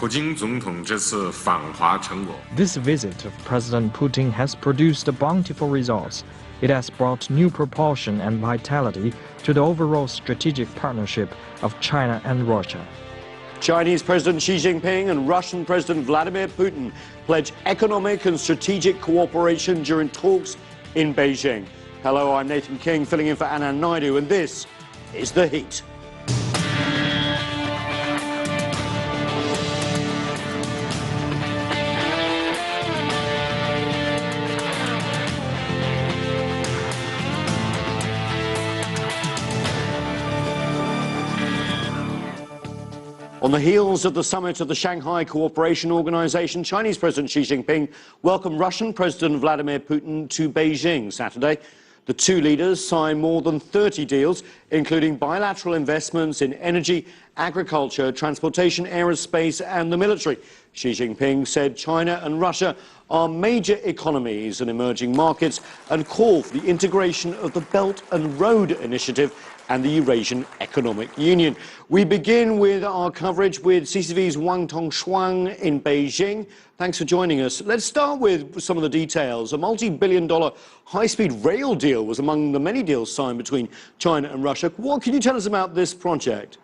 This visit of President Putin has produced bountiful results. It has brought new propulsion and vitality to the overall strategic partnership of China and Russia. Chinese President Xi Jinping and Russian President Vladimir Putin pledge economic and strategic cooperation during talks in Beijing. Hello, I'm Nathan King, filling in for Anand Naidu, and this is The Heat. On the heels of the summit of the Shanghai Cooperation Organization, Chinese President Xi Jinping welcomed Russian President Vladimir Putin to Beijing Saturday. The two leaders signed more than 30 deals, including bilateral investments in energy, agriculture, transportation, aerospace and the military. Xi Jinping said China and Russia are major economies and emerging markets and called for the integration of the Belt and Road Initiative and the Eurasian Economic Union. We begin with our coverage with CCTV's Wang Tongshuang in Beijing. Thanks for joining us. Let's start with some of the details. A multi-billion-dollar high-speed rail deal was among the many deals signed between China and Russia. What can you tell us about this project?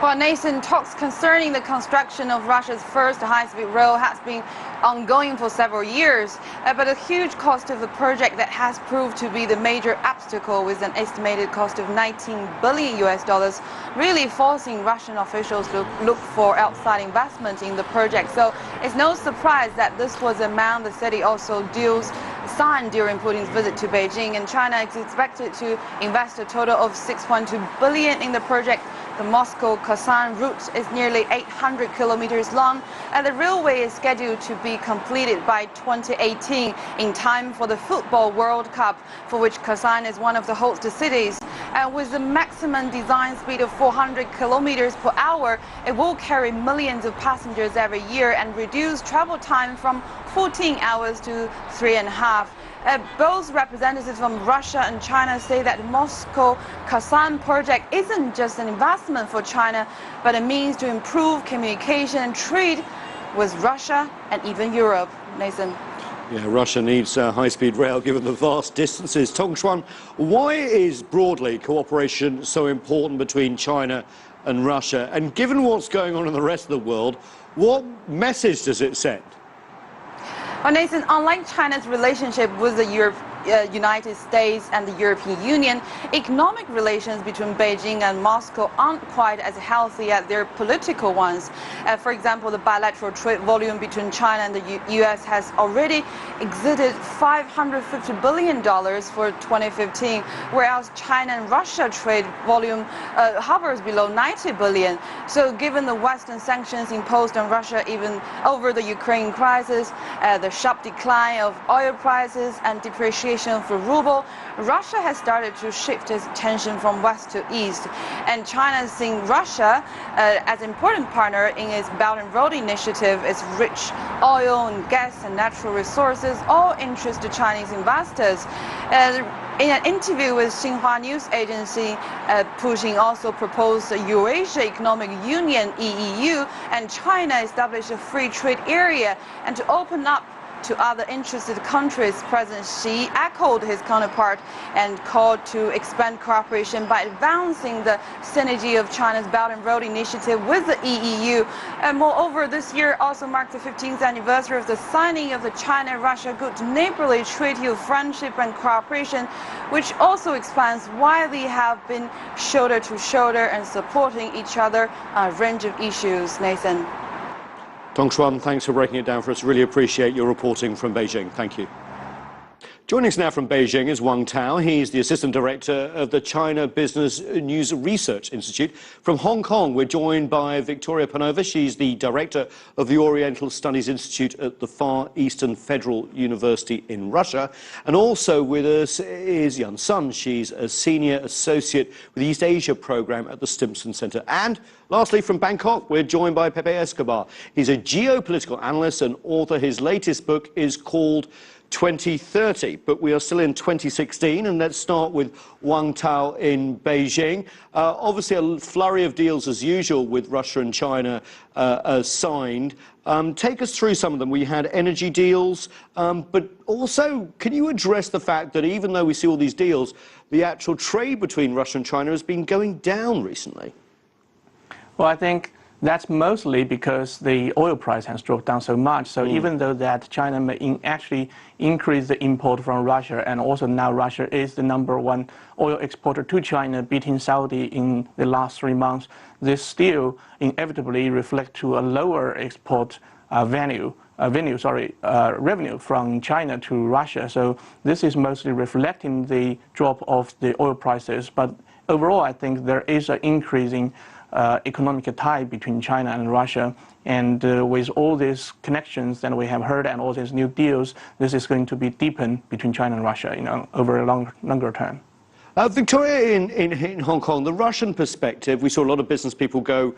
Well, Nathan, talks concerning the construction of Russia's first high-speed rail has been ongoing for several years, but a huge cost of the project that has proved to be the major obstacle, with an estimated cost of $19 billion, really forcing Russian officials to look for outside investment in the project. So it's no surprise that this was among the city also deals signed during Putin's visit to Beijing, and China is expected to invest a total of $6.2 billion in the project. The Moscow-Kazan route is nearly 800 kilometers long, and the railway is scheduled to be completed by 2018 in time for the Football World Cup, for which Kazan is one of the host cities. And with the maximum design speed of 400 kilometers per hour, it will carry millions of passengers every year and reduce travel time from 14 hours to 3.5. Both representatives from Russia and China say that Moscow-Kazan project isn't just an investment for China, but a means to improve communication and trade with Russia and even Europe. Nathan. Yeah, Russia needs high-speed rail given the vast distances. Tongshuan, why is broadly cooperation so important between China and Russia? And given what's going on in the rest of the world, what message does it send? Well, Nathan, unlike China's relationship with the United States and the European Union, economic relations between Beijing and Moscow aren't quite as healthy as their political ones. For example, the bilateral trade volume between China and the U.S. has already exceeded $550 billion for 2015, whereas China and Russia trade volume hovers below $90 billion. So given the Western sanctions imposed on Russia even over the Ukraine crisis, the sharp decline of oil prices and depreciation for ruble, Russia has started to shift its attention from west to east, and China is seeing Russia as an important partner in its Belt and Road Initiative. Its rich oil and gas and natural resources all interest the Chinese investors. In an interview with Xinhua News Agency, Putin also proposed the Eurasia Economic Union (EEU) and China established a free trade area and to open up to other interested countries. President Xi echoed his counterpart and called to expand cooperation by advancing the synergy of China's Belt and Road Initiative with the EEU. And moreover, this year also marked the 15th anniversary of the signing of the China-Russia Good Neighborly Treaty of Friendship and Cooperation, which also explains why they have been shoulder to shoulder and supporting each other on a range of issues. Nathan. Tongshuan, thanks for breaking it down for us. Really appreciate your reporting from Beijing. Thank you. Joining us now from Beijing is Wang Tao. He's the Assistant Director of the China Business News Research Institute. From Hong Kong, we're joined by Victoria Panova. She's the Director of the Oriental Studies Institute at the Far Eastern Federal University in Russia. And also with us is Yun Sun. She's a Senior Associate with the East Asia Program at the Stimson Center. And lastly, from Bangkok, we're joined by Pepe Escobar. He's a geopolitical analyst and author. His latest book is called 2030, but we are still in 2016, and let's start with Wang Tao in Beijing. Obviously, a flurry of deals as usual with Russia and China signed. Take us through some of them. We had energy deals, but also, can you address the fact that even though we see all these deals, the actual trade between Russia and China has been going down recently? Well, I think that's mostly because the oil price has dropped down so much. So even though that China may actually increase the import from Russia, and also now Russia is the #1 oil exporter to China, beating Saudi in the last 3 months, this still inevitably reflect to a lower export revenue from China to Russia. So this is mostly reflecting the drop of the oil prices. But overall, I think there is an increasing economic tie between China and Russia, and with all these connections that we have heard and all these new deals, this is going to be deepened between China and Russia, over a longer term. Victoria, in Hong Kong, the Russian perspective, we saw a lot of business people go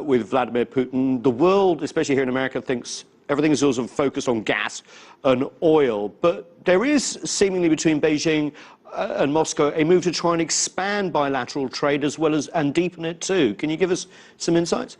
with Vladimir Putin. The world, especially here in America, thinks everything is also focused on gas and oil, but there is seemingly between Beijing and Moscow a move to try and expand bilateral trade as well as and deepen it too. Can you give us some insights?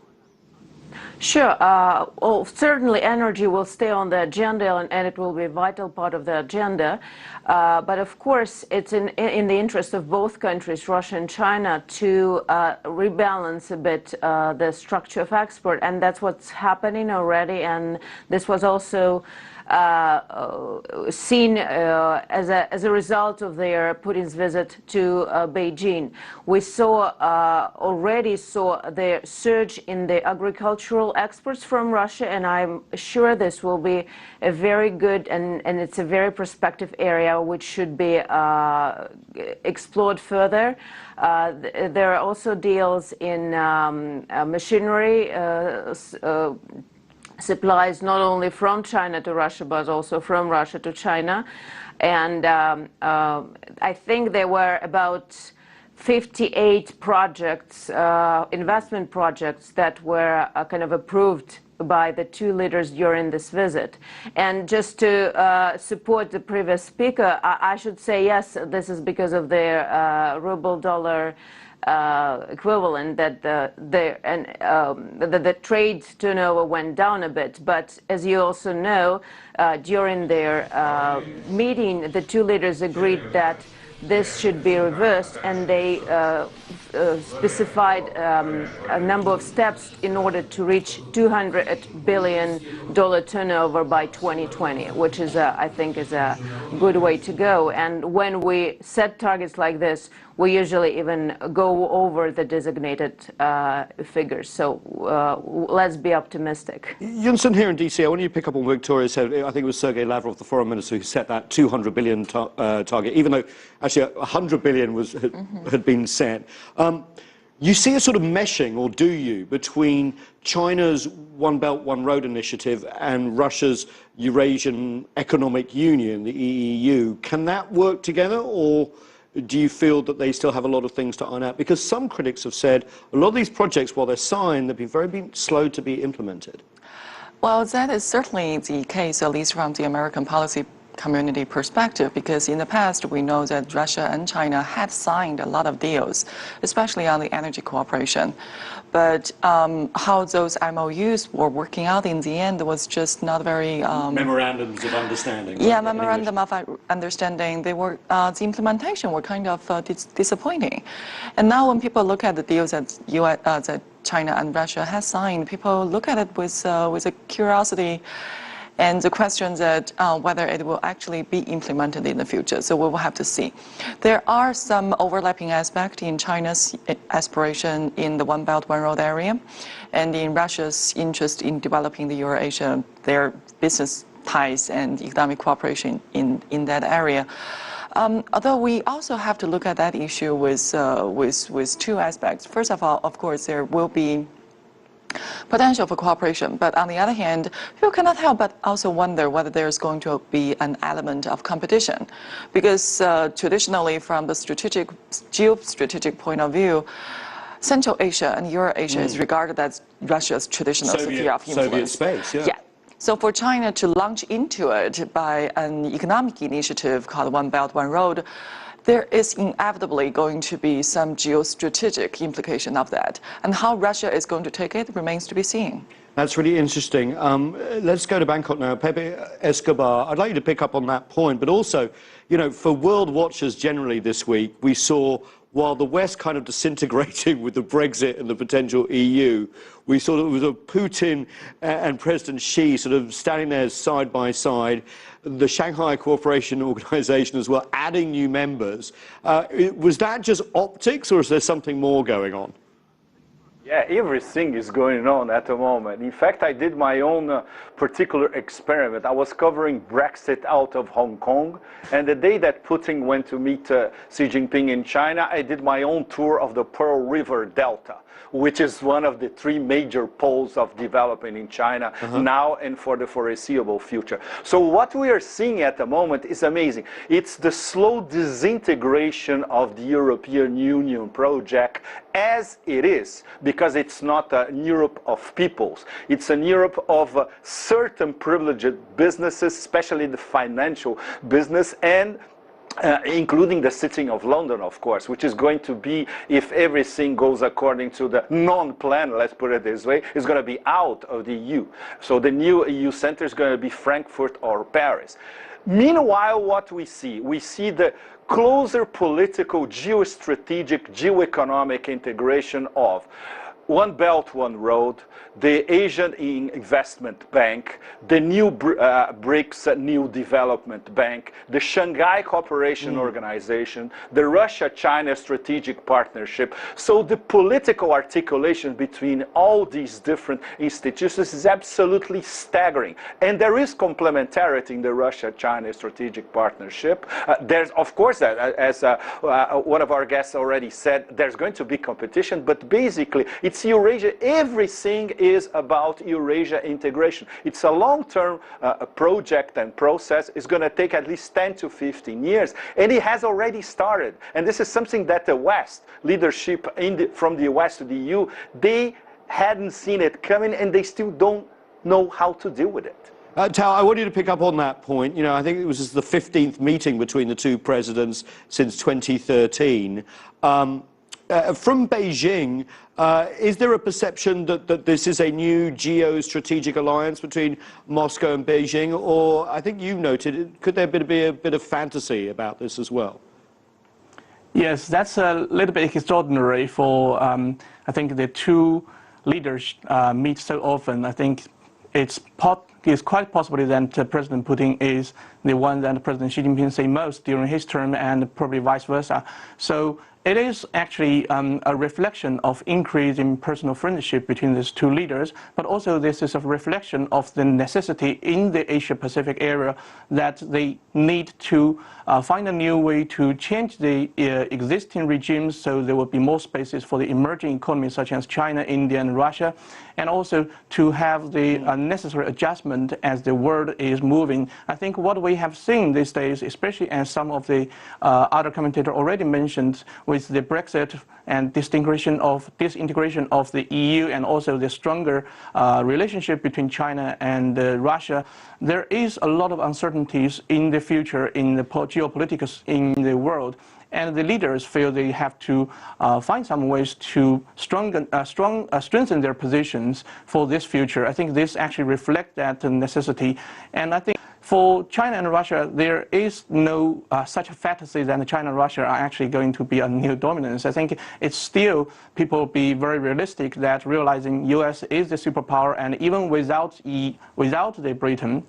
Sure. Well, certainly energy will stay on the agenda, and it will be a vital part of the agenda. But of course, it's in the interest of both countries, Russia and China, to rebalance a bit the structure of export, and that's what's happening already. And this was also seen as a result of Putin's visit to Beijing. We already saw the surge in the agricultural exports from Russia, and I'm sure this will be a very good and it's a very prospective area which should be explored further. There are also deals in machinery, supplies not only from China to Russia, but also from Russia to China. And I think there were about 58 projects, investment projects, that were kind of approved by the two leaders during this visit. And just to support the previous speaker, I should say, yes, this is because of the ruble-dollar equivalent that the trade turnover went down a bit. But as you also know, during their meeting, the two leaders agreed that this should be reversed, and they specified a number of steps in order to reach $200 billion turnover by 2020, which is, I think, is a good way to go. And when we set targets like this, we usually even go over the designated figures. So let's be optimistic. Yunsun, here in DC, I want you to pick up on what Victoria said. I think it was Sergei Lavrov, the foreign minister, who set that 200 billion target, even though actually 100 billion had been set. You see a sort of meshing, or do you, between China's One Belt, One Road initiative and Russia's Eurasian Economic Union, the EEU? Can that work together, or do you feel that they still have a lot of things to iron out? Because some critics have said a lot of these projects, while they're signed, they've been very slow to be implemented. Well, that is certainly the case, at least from the American policy community perspective, because in the past we know that Russia and China had signed a lot of deals, especially on the energy cooperation. But how those MOUs were working out in the end was just not very... memorandums of understanding. Yeah, memorandum of understanding. They were the implementation were kind of disappointing. And now when people look at the deals that that China and Russia has signed, people look at it with a curiosity and the question that whether it will actually be implemented in the future. So we will have to see. There are some overlapping aspects in China's aspiration in the One Belt, One Road area, and in Russia's interest in developing the Eurasia, their business ties and economic cooperation in that area. Although we also have to look at that issue with two aspects. First of all, of course, there will be potential for cooperation, but on the other hand, people cannot help but also wonder whether there's going to be an element of competition, because traditionally, from the geostrategic point of view, Central Asia and Eurasia is regarded as Russia's traditional sphere of influence. Soviet space, yeah. So for China to launch into it by an economic initiative called One Belt, One Road, there is inevitably going to be some geostrategic implication of that. And how Russia is going to take it remains to be seen. That's really interesting. Let's go to Bangkok now. Pepe Escobar, I'd like you to pick up on that point, but also, you know, for world watchers generally this week, we saw, while the West kind of disintegrating with the Brexit and the potential EU, we saw that it was Putin and President Xi sort of standing there side by side, the Shanghai Cooperation Organization as well, adding new members. Was that just optics, or is there something more going on? Yeah, everything is going on at the moment. In fact, I did my own particular experiment. I was covering Brexit out of Hong Kong, and the day that Putin went to meet Xi Jinping in China, I did my own tour of the Pearl River Delta, which is one of the three major poles of development in China now and for the foreseeable future. So what we are seeing at the moment is amazing. It's the slow disintegration of the European Union project as it is, because it's not a Europe of peoples. It's a Europe of certain privileged businesses, especially the financial business, and including the City of London, of course, which is going to be, if everything goes according to the non-plan, let's put it this way, is going to be out of the EU. So the new EU center is going to be Frankfurt or Paris. Meanwhile, what we see the closer political, geostrategic, geoeconomic integration of One Belt, One Road, the Asian Investment Bank, the new BRICS New Development Bank, the Shanghai Cooperation Organization, the Russia-China Strategic Partnership. So the political articulation between all these different institutions is absolutely staggering. And there is complementarity in the Russia-China Strategic Partnership. There's, of course, as one of our guests already said, there's going to be competition, but basically it's Eurasia. Everything is about Eurasia integration. It's a long-term project and process. It's going to take at least 10 to 15 years, and it has already started. And this is something that the West leadership from the US to the EU, they hadn't seen it coming, and they still don't know how to deal with it. Tao, I want you to pick up on that point. You know, I think it was the 15th meeting between the two presidents since 2013. From Beijing, is there a perception that this is a new geostrategic alliance between Moscow and Beijing? Or, I think you noted, could there be a bit of fantasy about this as well? Yes, that's a little bit extraordinary for, I think, the two leaders meet so often. I think it's quite possible that President Putin is the one that President Xi Jinping say most during his term, and probably vice versa. So it is actually a reflection of increasing personal friendship between these two leaders, but also this is a reflection of the necessity in the Asia-Pacific area that they need to find a new way to change the existing regimes, so there will be more spaces for the emerging economies such as China, India, and Russia, and also to have the necessary adjustment as the world is moving. I think what we have seen these days, especially as some of the other commentators already mentioned, with the Brexit and disintegration of the EU, and also the stronger relationship between China and Russia, there is a lot of uncertainties in the future in the geopolitics in the world. And the leaders feel they have to find some ways to strengthen their positions for this future. I think this actually reflects that necessity. And I think for China and Russia, there is no such a fantasy that China and Russia are actually going to be a new dominance. I think it's still, people be very realistic that realizing US is the superpower, and even without the Britain,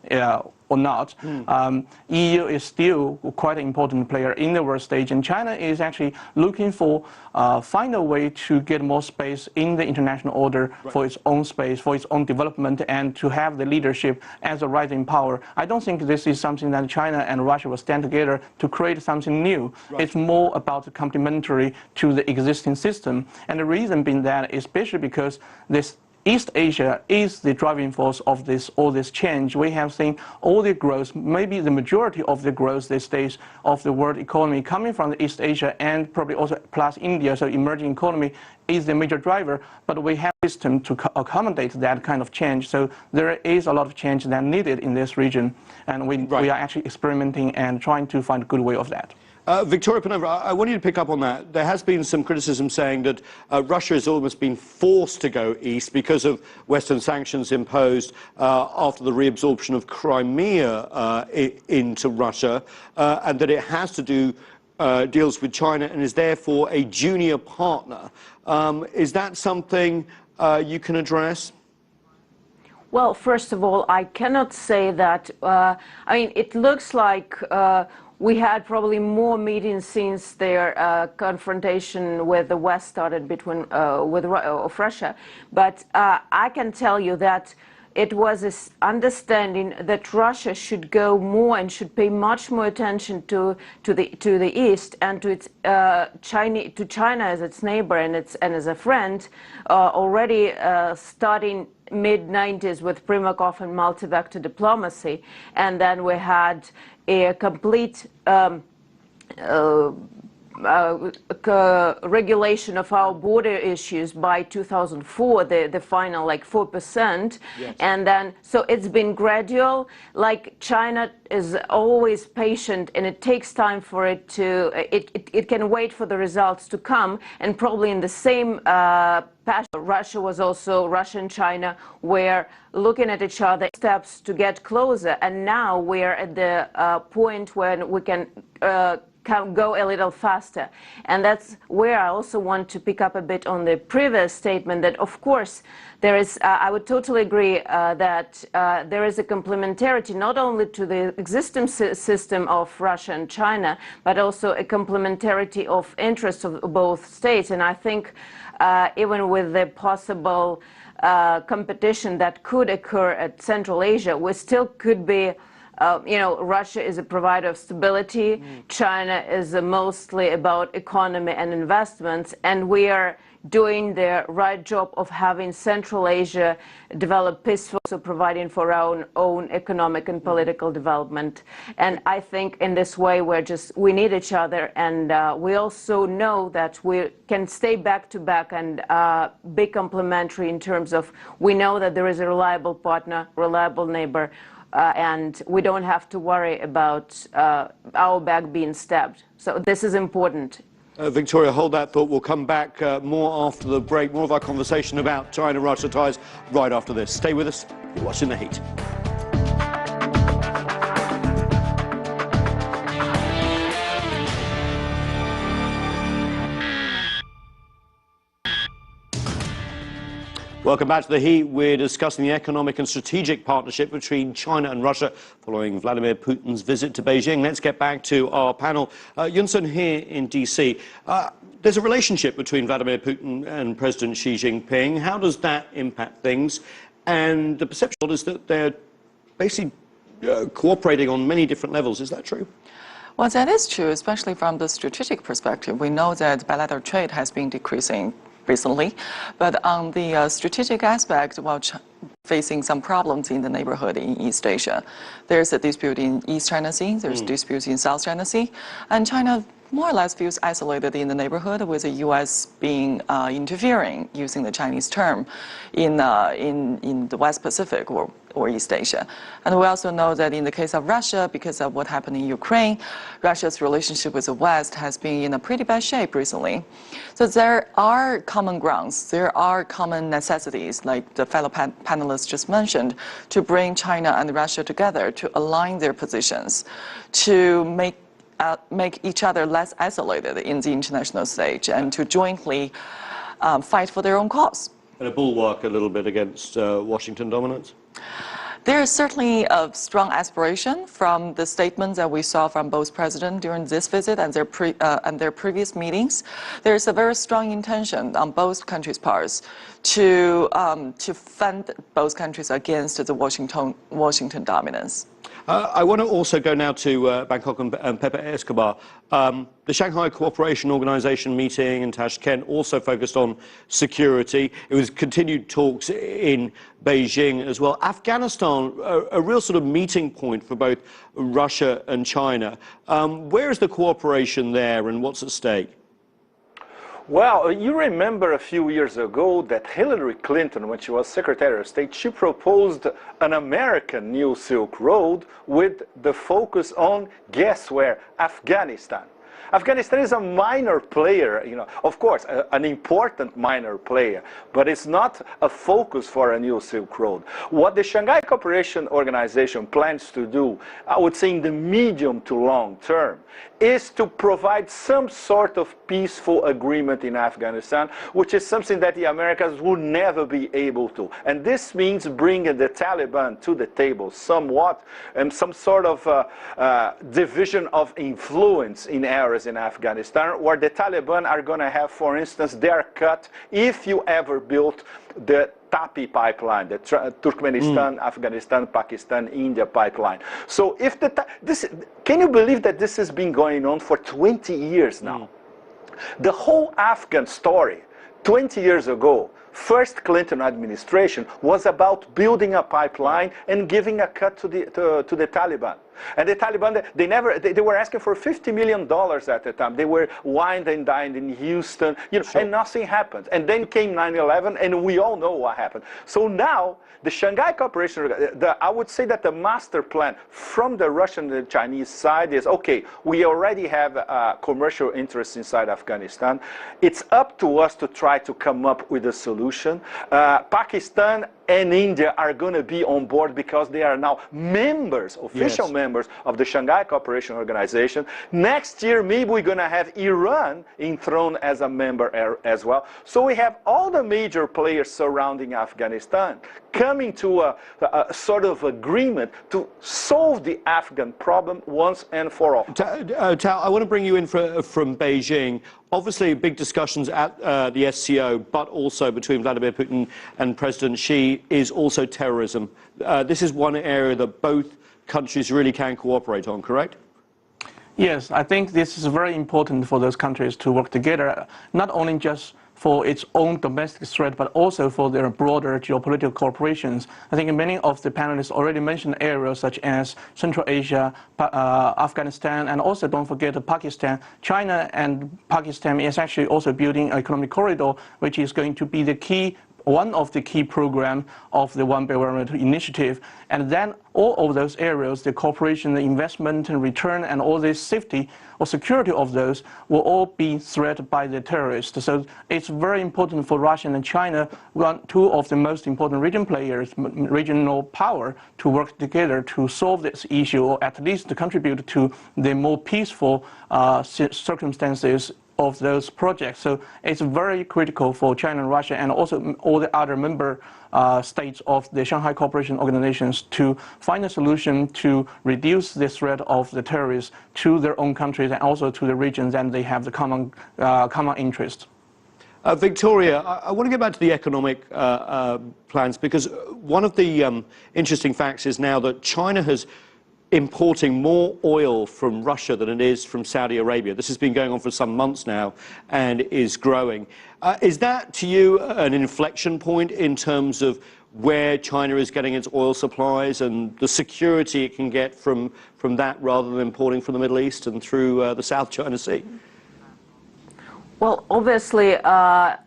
or not, EU is still quite an important player in the world stage, and China is actually looking for find a way to get more space in the international order for its own space, for its own development, and to have the leadership as a rising power. I don't think this is something that China and Russia will stand together to create something new. It's more about complementary to the existing system, and the reason being that, especially because this East Asia is the driving force of all this change. We have seen all the growth, maybe the majority of the growth these days of the world economy coming from the East Asia and probably also plus India, so emerging economy is the major driver, but we have a system to accommodate that kind of change. So there is a lot of change that needed in this region, and we are actually experimenting and trying to find a good way of that. Victoria Panova, I want you to pick up on that. There has been some criticism saying that Russia has almost been forced to go east because of Western sanctions imposed after the reabsorption of Crimea into Russia, and that it has to do deals with China and is therefore a junior partner. Is that something you can address? Well, first of all, I cannot say that. I mean, it looks like we had probably more meetings since their confrontation with the West started between of Russia. But I can tell you that it was this understanding that Russia should go more and should pay much more attention to the East and to its China as its neighbor and as a friend, already starting mid-90s with Primakov and multi-vector diplomacy, and then we had a complete regulation of our border issues by 2004, the final like 4%. Yes. And then, so it's been gradual. Like China is always patient, and it takes time for it to, it can wait for the results to come, and probably in the same passion. Russia and China were looking at each other, steps to get closer, and now we're at the point when we can go a little faster. And that's where I also want to pick up a bit on the previous statement that, of course, there is, I would totally agree that there is a complementarity not only to the existing system of Russia and China, but also a complementarity of interests of both states. And I think even with the possible competition that could occur at Central Asia, we still could be you know, Russia is a provider of stability. China is mostly about economy and investments, and we are doing the right job of having Central Asia develop peacefully, so providing for our own economic and political development. And I think in this way we need each other, and we also know that we can stay back to back and be complementary in terms of, we know that there is a reliable partner, reliable neighbor, and we don't have to worry about our back being stabbed. So this is important. Victoria, hold that thought. We'll come back more after the break, more of our conversation about China-Russia ties right after this. Stay with us. You're watching The Heat. Welcome back to The Heat. We're discussing the economic and strategic partnership between China and Russia following Vladimir Putin's visit to Beijing. Let's get back to our panel. Yunsun here in DC. There's a relationship between Vladimir Putin and President Xi Jinping. How does that impact things? And the perception is that they're basically cooperating on many different levels. Is that true? Well, that is true, especially from the strategic perspective. We know that bilateral trade has been decreasing recently, but on the strategic aspect, while facing some problems in the neighborhood in East Asia, there's a dispute in East China Sea, there's disputes in South China Sea, and China more or less feels isolated in the neighborhood, with the U.S. being interfering, using the Chinese term, in the West Pacific or East Asia. And we also know that in the case of Russia, because of what happened in Ukraine, Russia's relationship with the West has been in a pretty bad shape recently. So there are common grounds, there are common necessities, like the fellow panelists just mentioned, to bring China and Russia together, to align their positions, to make each other less isolated in the international stage, and to jointly fight for their own cause. And a bulwark a little bit against Washington dominance? There is certainly a strong aspiration from the statements that we saw from both presidents during this visit and their previous meetings. There is a very strong intention on both countries' parts to fend both countries against the Washington dominance. I want to also go now to Bangkok and Pepe Escobar. The Shanghai Cooperation Organization meeting in Tashkent also focused on security. It was continued talks in Beijing as well. Afghanistan, a real sort of meeting point for both Russia and China. Where is the cooperation there and what's at stake? Well, you remember a few years ago that Hillary Clinton, when she was Secretary of State, she proposed an American New Silk Road with the focus on, guess where, Afghanistan. Afghanistan is a minor player, you know, of course, an important minor player, but it's not a focus for a new Silk Road. What the Shanghai Cooperation Organization plans to do, I would say in the medium to long term, is to provide some sort of peaceful agreement in Afghanistan, which is something that the Americans will never be able to. And this means bringing the Taliban to the table somewhat, and some sort of division of influence in areas in Afghanistan, where the Taliban are going to have, for instance, their cut if you ever built the TAPI pipeline, the Turkmenistan, Afghanistan, Pakistan, India pipeline. So if can you believe that this has been going on for 20 years now? The whole Afghan story, 20 years ago, first Clinton administration, was about building a pipeline and giving a cut to the Taliban. And the Taliban, they were asking for $50 million at the time. They were wined and dined in Houston, you know, and nothing happened. And then came 9/11, and we all know what happened. So now, the Shanghai Cooperation, I would say that the master plan from the Russian and the Chinese side is, okay, we already have commercial interests inside Afghanistan. It's up to us to try to come up with a solution. Pakistan and India are going to be on board because they are now members, official members of the Shanghai Cooperation Organization. Next year, maybe we're going to have Iran enthroned as a member as well. So we have all the major players surrounding Afghanistan coming to a sort of agreement to solve the Afghan problem once and for all. Tao, I want to bring you in from Beijing. Obviously, big discussions at the SCO, but also between Vladimir Putin and President Xi, is also terrorism. This is one area that both countries really can cooperate on, correct? Yes, I think this is very important for those countries to work together, not only just for its own domestic threat, but also for their broader geopolitical corporations. I think many of the panelists already mentioned areas such as Central Asia, Afghanistan, and also don't forget Pakistan. China and Pakistan is actually also building an economic corridor, which is going to be the key, one of the key programs of the One Belt One Road initiative. And then all of those areas, the cooperation, the investment and return, and all this safety or security of those will all be threatened by the terrorists. So it's very important for Russia and China, two of the most important regional power, to work together to solve this issue, or at least to contribute to the more peaceful circumstances of those projects. So it's very critical for China and Russia and also all the other member states of the Shanghai Cooperation Organizations to find a solution to reduce the threat of the terrorists to their own countries and also to the regions that they have the common interest. Victoria, I want to get back to the economic plans, because one of the interesting facts is now that China has importing more oil from Russia than it is from Saudi Arabia. This has been going on for some months now and is growing. Is that, to you, an inflection point in terms of where China is getting its oil supplies and the security it can get from that rather than importing from the Middle East and through the South China Sea? Well, obviously,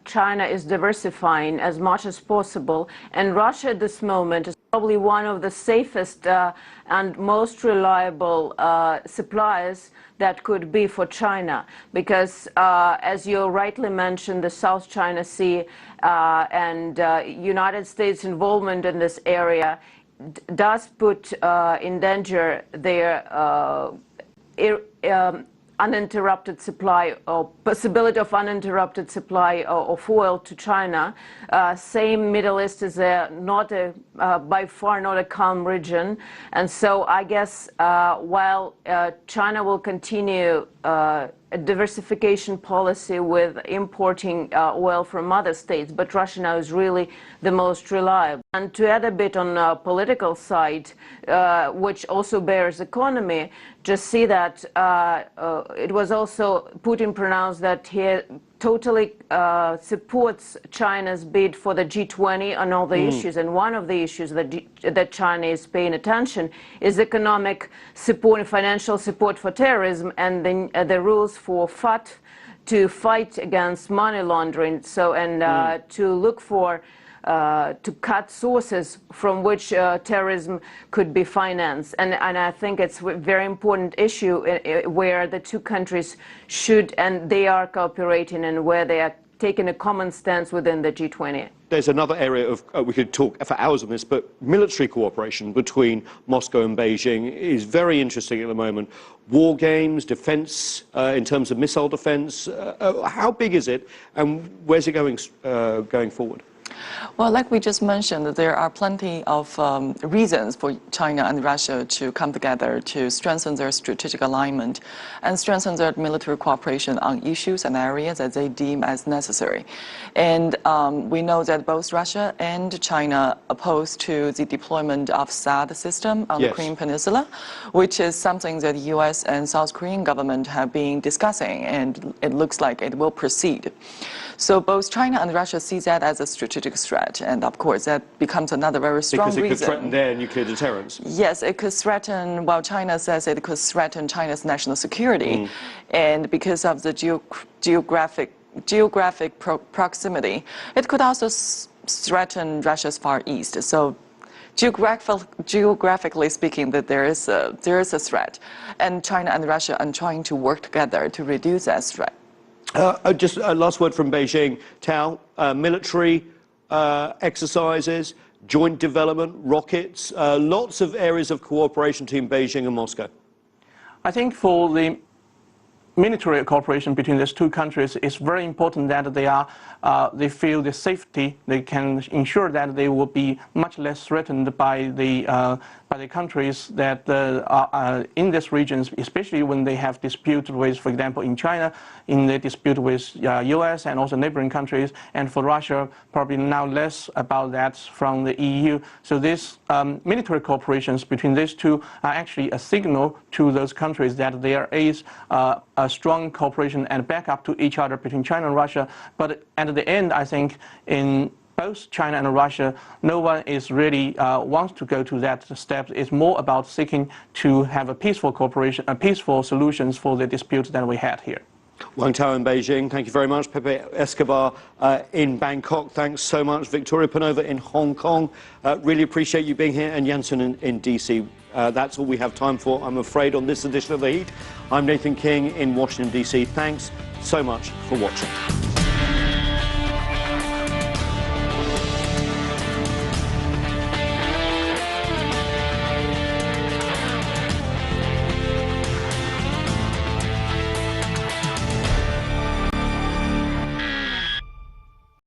China is diversifying as much as possible, and Russia at this moment is probably one of the safest and most reliable suppliers that could be for China, because as you rightly mentioned, the South China Sea and United States involvement in this area does put in danger their uninterrupted supply or possibility of uninterrupted supply of oil to China. Same Middle East is by far not a calm region, and so I guess while China will continue a diversification policy with importing oil from other states, but Russia now is really the most reliable. And to add a bit on the political side, which also bears economy, just see that it was also Putin pronounced that he totally supports China's bid for the G20 on all the issues. And one of the issues that China is paying attention is economic support and financial support for terrorism and the rules for FAT to fight against money laundering. So, and to look for to cut sources from which terrorism could be financed. And I think it's a very important issue where the two countries should, and they are cooperating, and where they are taking a common stance within the G20. There's another area of, we could talk for hours on this, but military cooperation between Moscow and Beijing is very interesting at the moment. War games, defense, in terms of missile defense, how big is it, and where's it going forward? Well, like we just mentioned, there are plenty of reasons for China and Russia to come together to strengthen their strategic alignment and strengthen their military cooperation on issues and areas that they deem as necessary. And we know that both Russia and China oppose to the deployment of THAAD system on the Korean Peninsula, which is something that the U.S. and South Korean government have been discussing, and it looks like it will proceed. So both China and Russia see that as a strategic threat, and of course that becomes another very strong reason. Because it could threaten their nuclear deterrence. Yes, it could threaten, well, China says it could threaten China's national security, and because of the geographic proximity, it could also threaten Russia's Far East. So geographically speaking, that there is a threat, and China and Russia are trying to work together to reduce that threat. Just a last word from Beijing. Tao, military exercises, joint development, rockets, lots of areas of cooperation between Beijing and Moscow. I think for the military cooperation between these two countries, it's very important that they feel the safety. They can ensure that they will be much less threatened by the countries that are in these regions, especially when they have dispute with, for example, in China, in the dispute with U.S. and also neighboring countries, and for Russia, probably now less about that from the EU. So this military cooperations between these two are actually a signal to those countries that there is a strong cooperation and backup to each other between China and Russia. But at the end, I think in both China and Russia, no one is really wants to go to that step. It's more about seeking to have a peaceful cooperation, peaceful solutions for the disputes that we had here. Wang Tao in Beijing, thank you very much. Pepe Escobar in Bangkok, thanks so much. Victoria Panova in Hong Kong, really appreciate you being here. And Janssen in DC. That's all we have time for, I'm afraid, on this edition of The Heat. I'm Nathan King in Washington, DC. Thanks so much for watching.